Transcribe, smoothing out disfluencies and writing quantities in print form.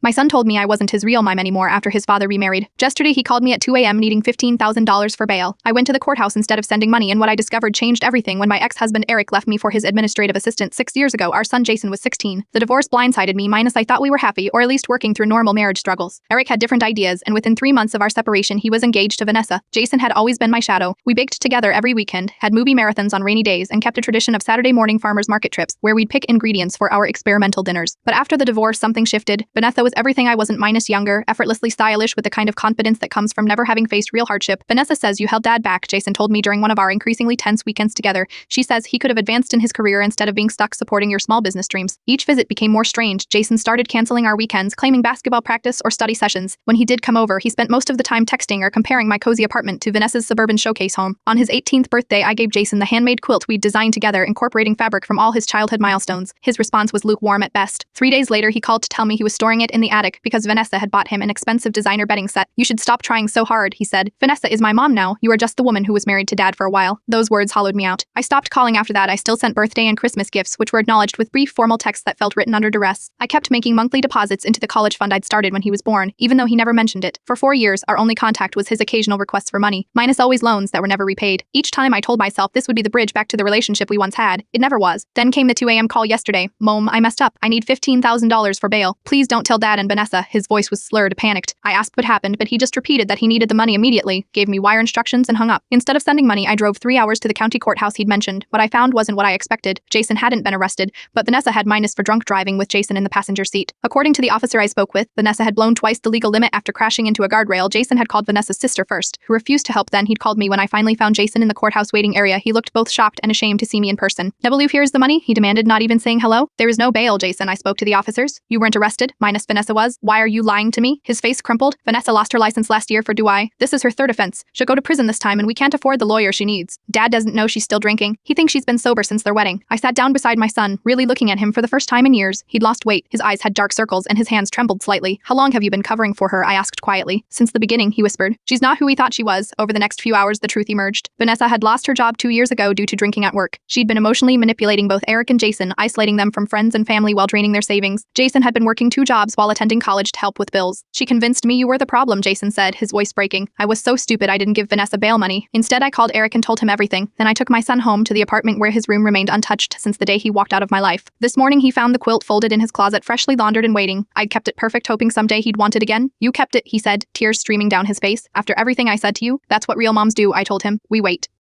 My son told me I wasn't his real mom anymore after his father remarried. Yesterday he called me at 2 a.m. needing $15,000 for bail. I went to the courthouse instead of sending money, and what I discovered changed everything when my ex-husband Eric left me for his administrative assistant 6 years ago. Our son Jason was 16. The divorce blindsided me, minus I thought we were happy, or at least working through normal marriage struggles. Eric had different ideas, and within 3 months of our separation he was engaged to Vanessa. Jason had always been my shadow. We baked together every weekend, had movie marathons on rainy days, and kept a tradition of Saturday morning farmers market trips where we'd pick ingredients for our experimental dinners. But after the divorce something shifted. Vanessa was everything I wasn't, minus younger, effortlessly stylish with the kind of confidence that comes from never having faced real hardship. Vanessa says you held dad back, Jason told me during one of our increasingly tense weekends together. She says he could have advanced in his career instead of being stuck supporting your small business dreams. Each visit became more strange. Jason started canceling our weekends, claiming basketball practice or study sessions. When he did come over, he spent most of the time texting or comparing my cozy apartment to Vanessa's suburban showcase home. On his 18th birthday, I gave Jason the handmade quilt we'd designed together, incorporating fabric from all his childhood milestones. His response was lukewarm at best. 3 days later, he called to tell me he was storing it in the attic because Vanessa had bought him an expensive designer bedding set. You should stop trying so hard, he said. Vanessa is my mom now. You are just the woman who was married to dad for a while. Those words hollowed me out. I stopped calling after that. I still sent birthday and Christmas gifts, which were acknowledged with brief formal texts that felt written under duress. I kept making monthly deposits into the college fund I'd started when he was born, even though he never mentioned it. For 4 years, our only contact was his occasional requests for money, minus always loans that were never repaid. Each time I told myself this would be the bridge back to the relationship we once had. It never was. Then came the 2 a.m. call yesterday. Mom, I messed up. I need $15,000 for bail. Please don't tell dad and Vanessa. His voice was slurred, panicked. I asked what happened, but he just repeated that he needed the money immediately, gave me wire instructions, and hung up. Instead of sending money, I drove 3 hours to the county courthouse he'd mentioned. What I found wasn't what I expected. Jason hadn't been arrested, but Vanessa had minus for drunk driving with Jason in the passenger seat. According to the officer I spoke with, Vanessa had blown twice the legal limit after crashing into a guardrail. Jason had called Vanessa's sister first, who refused to help. Then he'd called me. When I finally found Jason in the courthouse waiting area, he looked both shocked and ashamed to see me in person. "I believe here's the money," he demanded, not even saying hello. "There is no bail, Jason." I spoke to the officers. "You weren't arrested, minus Vanessa was. Why are you lying to me?" His face crumpled. "Vanessa lost her license last year for DUI. This is her third offense. She'll go to prison this time, and we can't afford the lawyer she needs. Dad doesn't know she's still drinking. He thinks she's been sober since their wedding." I sat down beside my son, really looking at him for the first time in years. He'd lost weight, his eyes had dark circles, and his hands trembled slightly. "How long have you been covering for her?" I asked quietly. "Since the beginning," he whispered. "She's not who we thought she was." Over the next few hours, the truth emerged. Vanessa had lost her job 2 years ago due to drinking at work. She'd been emotionally manipulating both Eric and Jason, isolating them from friends and family while draining their savings. Jason had been working 2 jobs while attending college to help with bills. "She convinced me you were the problem," Jason said, his voice breaking. "I was so stupid I didn't give Vanessa bail money. Instead, I called Eric and told him everything. Then I took my son home to the apartment where his room remained untouched since the day he walked out of my life. This morning he found the quilt folded in his closet, freshly laundered and waiting. I'd kept it perfect, hoping someday he'd want it again." "You kept it," he said, tears streaming down his face. "After everything I said to you? That's what real moms do," I told him. "We wait."